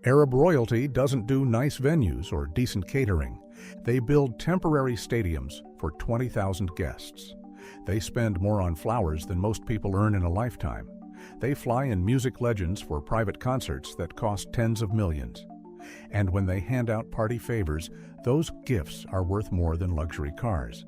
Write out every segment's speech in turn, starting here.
Arab royalty doesn't do nice venues or decent catering. They build temporary stadiums for 20,000 guests. They spend more on flowers than most people earn in a lifetime. They fly in music legends for private concerts that cost tens of millions. And when they hand out party favors, those gifts are worth more than luxury cars.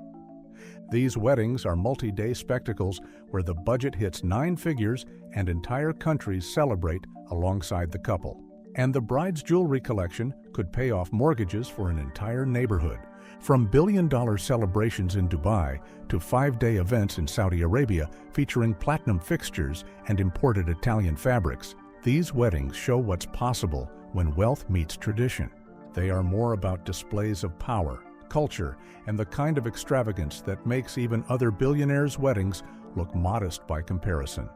These weddings are multi-day spectacles where the budget hits 9 figures and entire countries celebrate alongside the couple. And the bride's jewelry collection could pay off mortgages for an entire neighborhood. From billion-dollar celebrations in Dubai to 5-day events in Saudi Arabia featuring platinum fixtures and imported Italian fabrics, these weddings show what's possible when wealth meets tradition. They are more about displays of power, culture, and the kind of extravagance that makes even other billionaires' weddings look modest by comparison.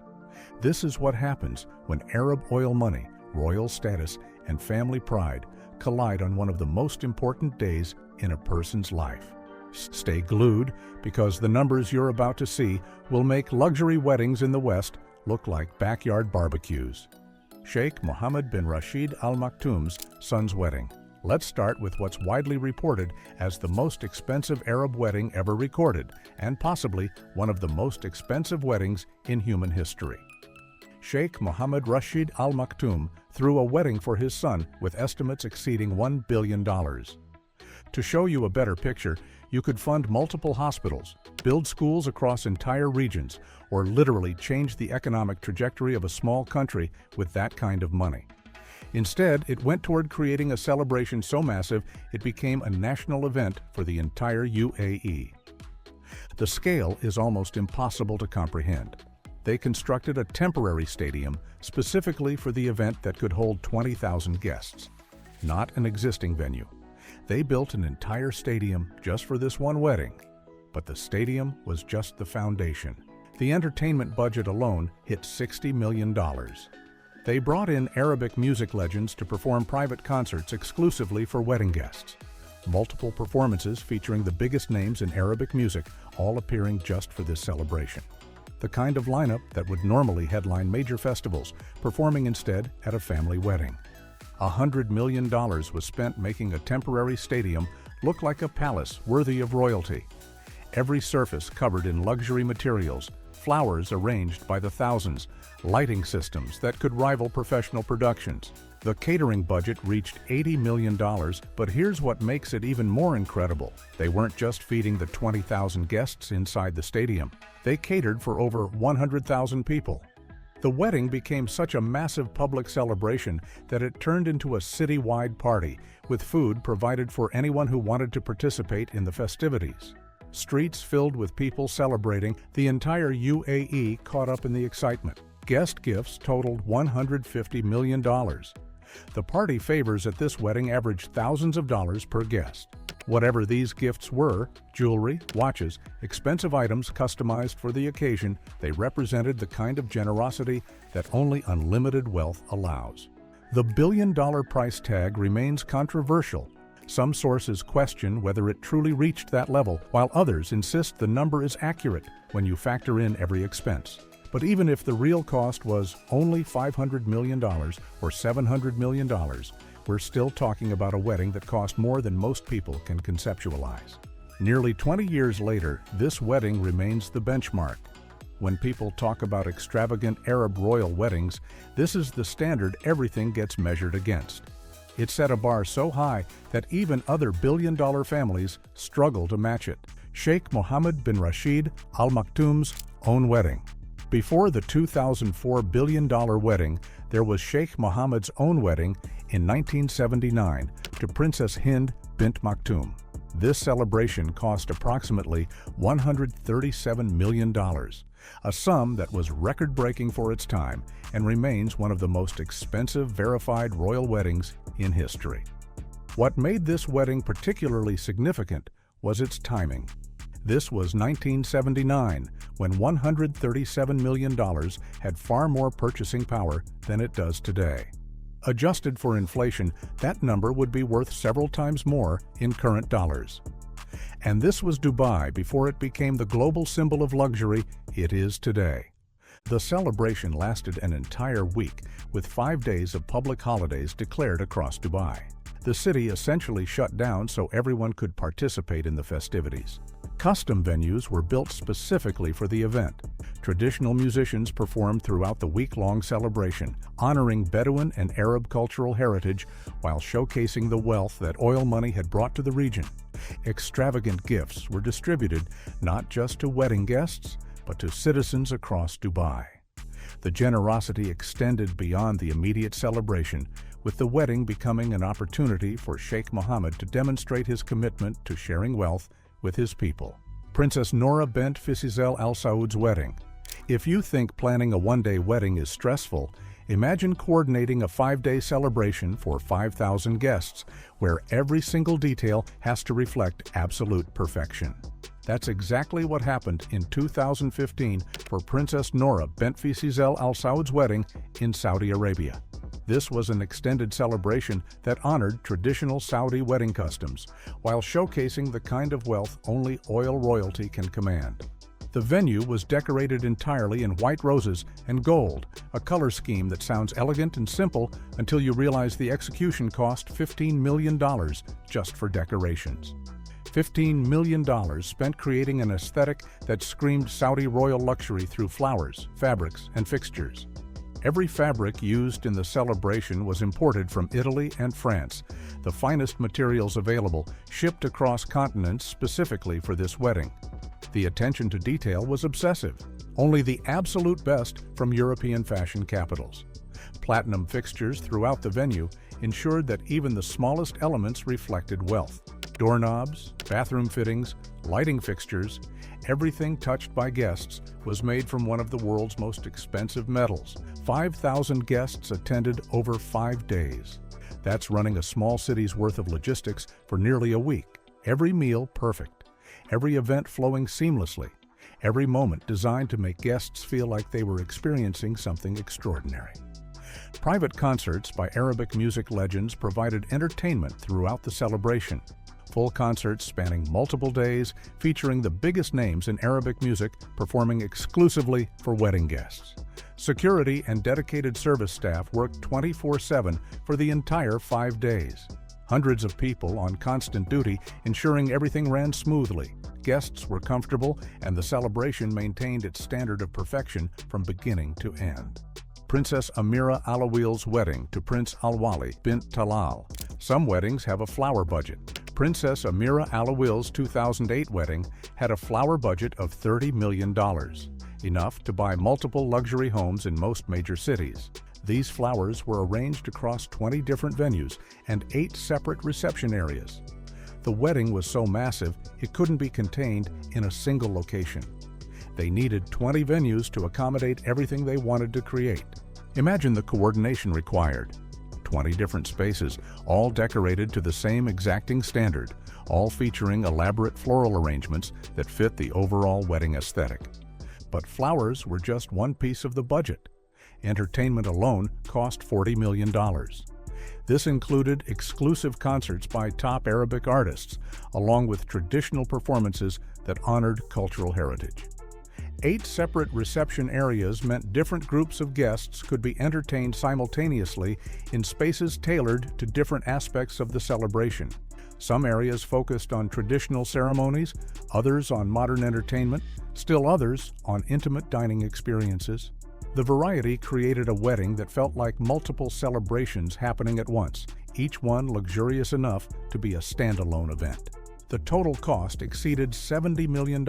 This is what happens when Arab oil money, royal status, and family pride collide on one of the most important days in a person's life. Stay glued, because the numbers you're about to see will make luxury weddings in the West look like backyard barbecues. Sheikh Mohammed bin Rashid Al Maktoum's son's wedding. Let's start with what's widely reported as the most expensive Arab wedding ever recorded, and possibly one of the most expensive weddings in human history. Sheikh Mohammed Rashid Al Maktoum threw a wedding for his son with estimates exceeding $1 billion. To show you a better picture, you could fund multiple hospitals, build schools across entire regions, or literally change the economic trajectory of a small country with that kind of money. Instead, it went toward creating a celebration so massive it became a national event for the entire UAE. The scale is almost impossible to comprehend. They constructed a temporary stadium specifically for the event that could hold 20,000 guests, not an existing venue. They built an entire stadium just for this one wedding, but the stadium was just the foundation. The entertainment budget alone hit $60 million. They brought in Arabic music legends to perform private concerts exclusively for wedding guests. Multiple performances featuring the biggest names in Arabic music, all appearing just for this celebration. The kind of lineup that would normally headline major festivals, performing instead at a family wedding. $100 million was spent making a temporary stadium look like a palace worthy of royalty. Every surface covered in luxury materials, flowers arranged by the thousands, lighting systems that could rival professional productions. The catering budget reached $80 million, but here's what makes it even more incredible. They weren't just feeding the 20,000 guests inside the stadium. They catered for over 100,000 people. The wedding became such a massive public celebration that it turned into a city-wide party, with food provided for anyone who wanted to participate in the festivities. Streets filled with people celebrating, the entire UAE caught up in the excitement. Guest gifts totaled $150 million. The party favors at this wedding averaged thousands of dollars per guest. Whatever these gifts were, jewelry, watches, expensive items customized for the occasion, they represented the kind of generosity that only unlimited wealth allows. The billion-dollar price tag remains controversial. Some sources question whether it truly reached that level, while others insist the number is accurate when you factor in every expense. But even if the real cost was only $500 million or $700 million, we're still talking about a wedding that cost more than most people can conceptualize. Nearly 20 years later, this wedding remains the benchmark. When people talk about extravagant Arab royal weddings, this is the standard everything gets measured against. It set a bar so high that even other billion-dollar families struggle to match it. Sheikh Mohammed bin Rashid Al Maktoum's own wedding. Before the 2004 billion-dollar wedding, there was Sheikh Mohammed's own wedding in 1979 to Princess Hind bint Maktoum. This celebration cost approximately $137 million, a sum that was record-breaking for its time and remains one of the most expensive verified royal weddings in history. What made this wedding particularly significant was its timing. This was 1979, when $137 million had far more purchasing power than it does today. Adjusted for inflation, that number would be worth several times more in current dollars. And this was Dubai before it became the global symbol of luxury it is today. The celebration lasted an entire week, with 5 days of public holidays declared across Dubai. The city essentially shut down so everyone could participate in the festivities. Custom venues were built specifically for the event. Traditional musicians performed throughout the week-long celebration, honoring Bedouin and Arab cultural heritage while showcasing the wealth that oil money had brought to the region. Extravagant gifts were distributed not just to wedding guests, but to citizens across Dubai. The generosity extended beyond the immediate celebration, with the wedding becoming an opportunity for Sheikh Mohammed to demonstrate his commitment to sharing wealth with his people. Princess Noura bint Faisal Al Saud's wedding. If you think planning a one-day wedding is stressful, imagine coordinating a 5-day celebration for 5,000 guests, where every single detail has to reflect absolute perfection. That's exactly what happened in 2015 for Princess Noura bint Faisal Al Saud's wedding in Saudi Arabia. This was an extended celebration that honored traditional Saudi wedding customs, while showcasing the kind of wealth only oil royalty can command. The venue was decorated entirely in white roses and gold, a color scheme that sounds elegant and simple until you realize the execution cost $15 million just for decorations. $15 million spent creating an aesthetic that screamed Saudi royal luxury through flowers, fabrics, and fixtures. Every fabric used in the celebration was imported from Italy and France, the finest materials available, shipped across continents specifically for this wedding. The attention to detail was obsessive, only the absolute best from European fashion capitals. Platinum fixtures throughout the venue ensured that even the smallest elements reflected wealth. Doorknobs, bathroom fittings, lighting fixtures, everything touched by guests was made from one of the world's most expensive metals. 5,000 guests attended over 5 days. That's running a small city's worth of logistics for nearly a week. Every meal perfect, every event flowing seamlessly, every moment designed to make guests feel like they were experiencing something extraordinary. Private concerts by Arabic music legends provided entertainment throughout the celebration. Full concerts spanning multiple days, featuring the biggest names in Arabic music performing exclusively for wedding guests. Security and dedicated service staff worked 24/7 for the entire 5 days. Hundreds of people on constant duty, ensuring everything ran smoothly. Guests were comfortable, and the celebration maintained its standard of perfection from beginning to end. Princess Amira Alawil's wedding to Prince Al-Wali bint Talal. Some weddings have a flower budget. Princess Amira Alawil's 2008 wedding had a flower budget of $30 million, enough to buy multiple luxury homes in most major cities. These flowers were arranged across 20 different venues and 8 separate reception areas. The wedding was so massive it couldn't be contained in a single location. They needed 20 venues to accommodate everything they wanted to create. Imagine the coordination required. 20 different spaces, all decorated to the same exacting standard, all featuring elaborate floral arrangements that fit the overall wedding aesthetic. But flowers were just one piece of the budget. Entertainment alone cost $40 million. This included exclusive concerts by top Arabic artists, along with traditional performances that honored cultural heritage. 8 separate reception areas meant different groups of guests could be entertained simultaneously in spaces tailored to different aspects of the celebration. Some areas focused on traditional ceremonies, others on modern entertainment, still others on intimate dining experiences. The variety created a wedding that felt like multiple celebrations happening at once, each one luxurious enough to be a standalone event. The total cost exceeded $70 million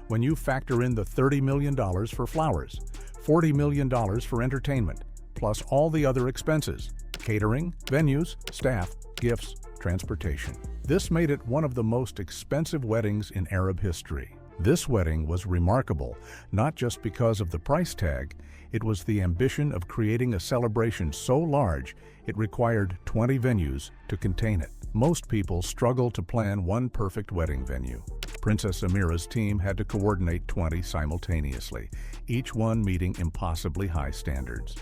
when you factor in the $30 million for flowers, $40 million for entertainment, plus all the other expenses: catering, venues, staff, gifts, transportation. This made it one of the most expensive weddings in Arab history. This wedding was remarkable, not just because of the price tag. It was the ambition of creating a celebration so large it required 20 venues to contain it. Most people struggle to plan one perfect wedding venue. Princess Amira's team had to coordinate 20 simultaneously, each one meeting impossibly high standards.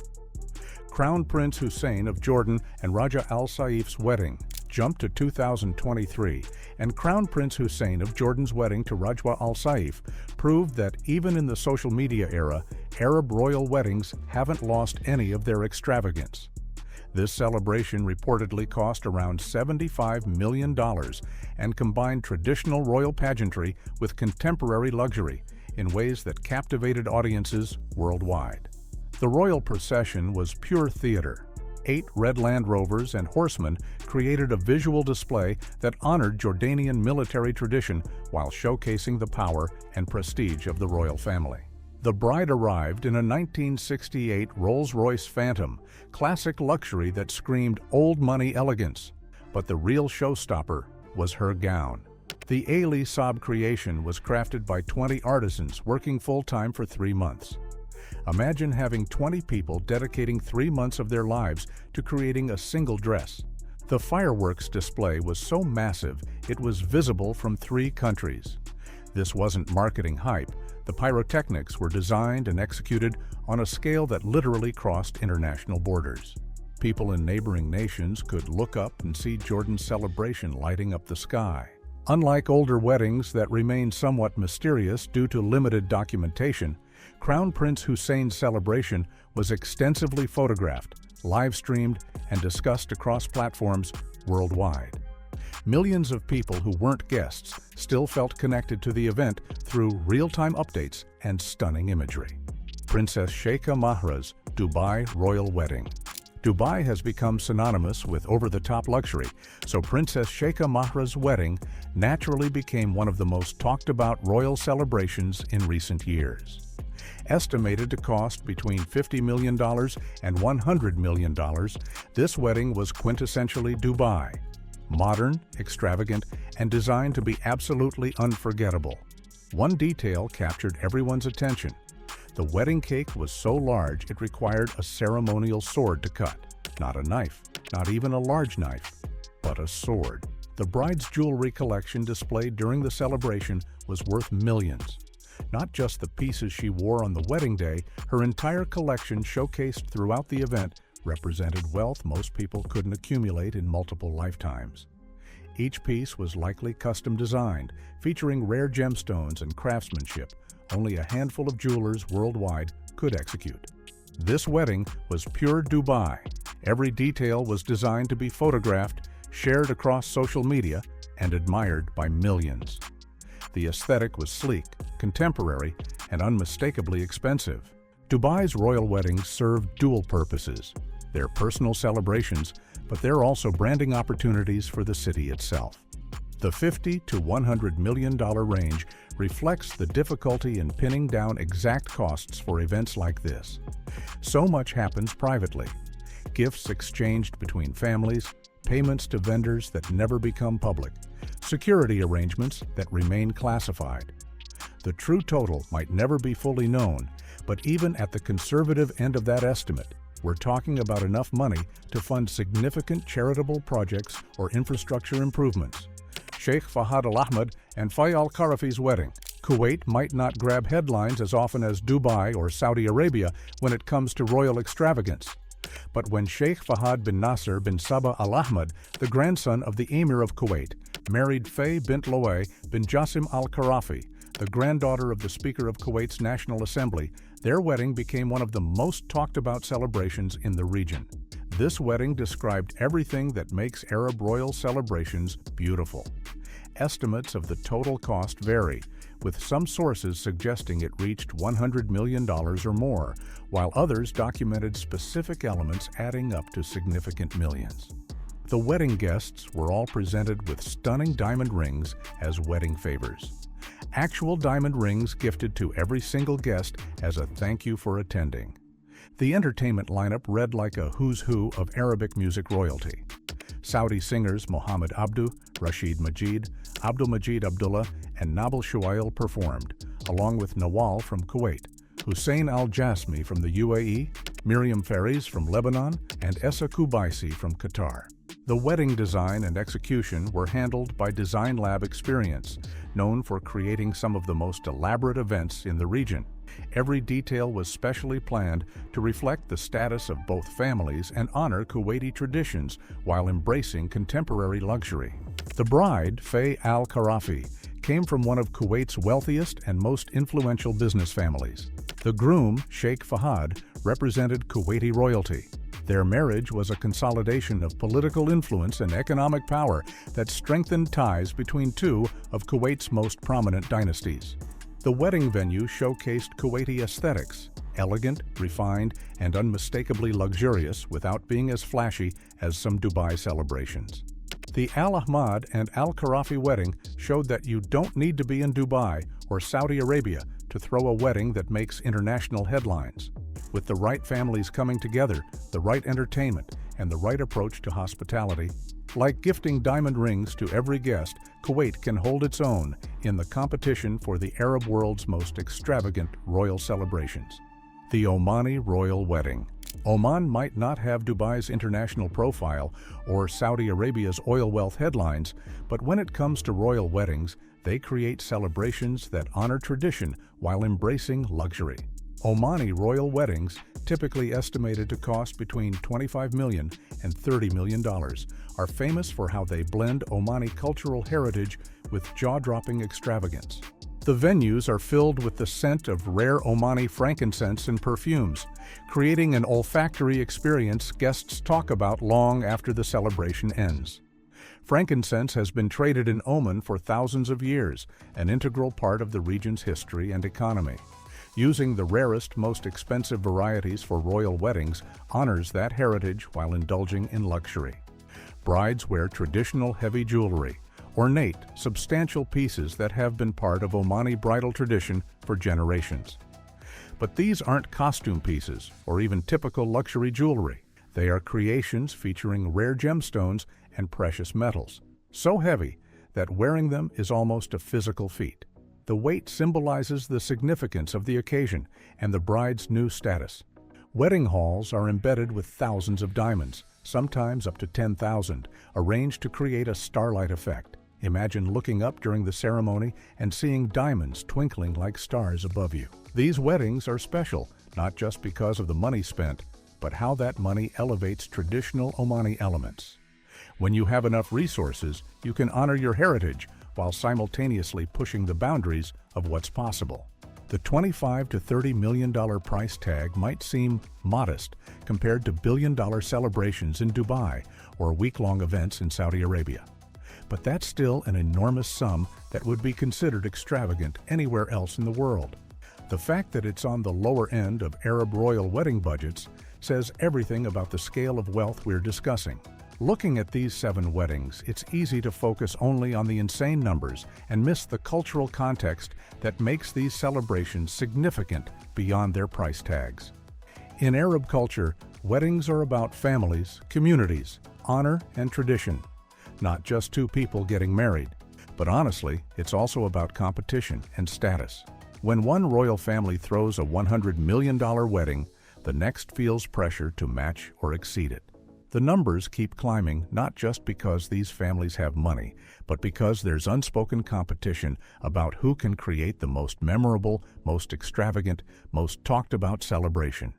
Crown Prince Hussein of Jordan and Raja Al Saif's wedding. jumped to 2023, and Crown Prince Hussein of Jordan's wedding to Rajwa Al Saif proved that even in the social media era, Arab royal weddings haven't lost any of their extravagance. This celebration reportedly cost around $75 million and combined traditional royal pageantry with contemporary luxury in ways that captivated audiences worldwide. The royal procession was pure theater. 8 red Land Rovers and horsemen created a visual display that honored Jordanian military tradition while showcasing the power and prestige of the royal family. The bride arrived in a 1968 Rolls-Royce Phantom, classic luxury that screamed old money elegance. But the real showstopper was her gown. The Ailey Saab creation was crafted by 20 artisans working full-time for 3 months. Imagine having 20 people dedicating 3 months of their lives to creating a single dress. The fireworks display was so massive it was visible from 3 countries. This wasn't marketing hype. The pyrotechnics were designed and executed on a scale that literally crossed international borders. People in neighboring nations could look up and see Jordan's celebration lighting up the sky. Unlike older weddings that remain somewhat mysterious due to limited documentation, Crown Prince Hussein's celebration was extensively photographed, live-streamed, and discussed across platforms worldwide. Millions of people who weren't guests still felt connected to the event through real-time updates and stunning imagery. Princess Sheikha Mahra's Dubai Royal Wedding. Dubai has become synonymous with over-the-top luxury, so Princess Sheikha Mahra's wedding naturally became one of the most talked-about royal celebrations in recent years. Estimated to cost between $50 million and $100 million, this wedding was quintessentially Dubai. Modern, extravagant, and designed to be absolutely unforgettable. One detail captured everyone's attention. The wedding cake was so large it required a ceremonial sword to cut. Not a knife, not even a large knife, but a sword. The bride's jewelry collection displayed during the celebration was worth millions. Not just the pieces she wore on the wedding day, her entire collection showcased throughout the event represented wealth most people couldn't accumulate in multiple lifetimes. Each piece was likely custom designed, featuring rare gemstones and craftsmanship only a handful of jewelers worldwide could execute. This wedding was pure Dubai. Every detail was designed to be photographed, shared across social media, and admired by millions. The aesthetic was sleek, contemporary, and unmistakably expensive. Dubai's royal weddings serve dual purposes. They're personal celebrations, but they're also branding opportunities for the city itself. The $50 to $100 million range reflects the difficulty in pinning down exact costs for events like this. So much happens privately. Gifts exchanged between families, payments to vendors that never become public, security arrangements that remain classified. The true total might never be fully known, but even at the conservative end of that estimate, we're talking about enough money to fund significant charitable projects or infrastructure improvements. Sheikh Fahad Al Ahmed and Faye Al Karafi's wedding. Kuwait might not grab headlines as often as Dubai or Saudi Arabia when it comes to royal extravagance. But when Sheikh Fahad bin Nasser bin Sabah Al Ahmed, the grandson of the Emir of Kuwait, married Faye bint Loay bin Jassim Al Karafi, the granddaughter of the Speaker of Kuwait's National Assembly, their wedding became one of the most talked about celebrations in the region. This wedding described everything that makes Arab royal celebrations beautiful. Estimates of the total cost vary, with some sources suggesting it reached $100 million or more, while others documented specific elements adding up to significant millions. The wedding guests were all presented with stunning diamond rings as wedding favors. Actual diamond rings gifted to every single guest as a thank you for attending. The entertainment lineup read like a who's who of Arabic music royalty. Saudi singers Mohammed Abdu, Rashid Majid, Abdul Majid Abdullah, and Nabil Shuail performed, along with Nawal from Kuwait, Hussein Al-Jasmi from the UAE, Miriam Faris from Lebanon, and Essa Kubaisi from Qatar. The wedding design and execution were handled by Design Lab Experience, known for creating some of the most elaborate events in the region. Every detail was specially planned to reflect the status of both families and honor Kuwaiti traditions while embracing contemporary luxury. The bride, Faye Al-Kharafi, came from one of Kuwait's wealthiest and most influential business families. The groom, Sheikh Fahad, represented Kuwaiti royalty. Their marriage was a consolidation of political influence and economic power that strengthened ties between two of Kuwait's most prominent dynasties. The wedding venue showcased Kuwaiti aesthetics, elegant, refined, and unmistakably luxurious without being as flashy as some Dubai celebrations. The Al Ahmad and Al Kharafi wedding showed that you don't need to be in Dubai or Saudi Arabia to throw a wedding that makes international headlines. With the right families coming together, the right entertainment, and the right approach to hospitality, like gifting diamond rings to every guest, Kuwait can hold its own in the competition for the Arab world's most extravagant royal celebrations. The Omani Royal Wedding. Oman might not have Dubai's international profile or Saudi Arabia's oil wealth headlines, but when it comes to royal weddings, they create celebrations that honor tradition while embracing luxury. Omani royal weddings, typically estimated to cost between $25 million and $30 million, are famous for how they blend Omani cultural heritage with jaw-dropping extravagance. The venues are filled with the scent of rare Omani frankincense and perfumes, creating an olfactory experience guests talk about long after the celebration ends. Frankincense has been traded in Oman for thousands of years, an integral part of the region's history and economy. Using the rarest, most expensive varieties for royal weddings honors that heritage while indulging in luxury. Brides wear traditional heavy jewelry, ornate, substantial pieces that have been part of Omani bridal tradition for generations. But these aren't costume pieces or even typical luxury jewelry. They are creations featuring rare gemstones and precious metals, so heavy that wearing them is almost a physical feat. The weight symbolizes the significance of the occasion and the bride's new status. Wedding halls are embedded with thousands of diamonds, sometimes up to 10,000, arranged to create a starlight effect. Imagine looking up during the ceremony and seeing diamonds twinkling like stars above you. These weddings are special, not just because of the money spent, but how that money elevates traditional Omani elements. When you have enough resources, you can honor your heritage while simultaneously pushing the boundaries of what's possible. The $25 to $30 million price tag might seem modest compared to billion-dollar celebrations in Dubai or week-long events in Saudi Arabia. But that's still an enormous sum that would be considered extravagant anywhere else in the world. The fact that it's on the lower end of Arab royal wedding budgets says everything about the scale of wealth we're discussing. Looking at these 7 weddings, it's easy to focus only on the insane numbers and miss the cultural context that makes these celebrations significant beyond their price tags. In Arab culture, weddings are about families, communities, honor, and tradition. Not just two people getting married, but honestly, it's also about competition and status. When one royal family throws a $100 million wedding, the next feels pressure to match or exceed it. The numbers keep climbing not just because these families have money, but because there's unspoken competition about who can create the most memorable, most extravagant, most talked about celebration.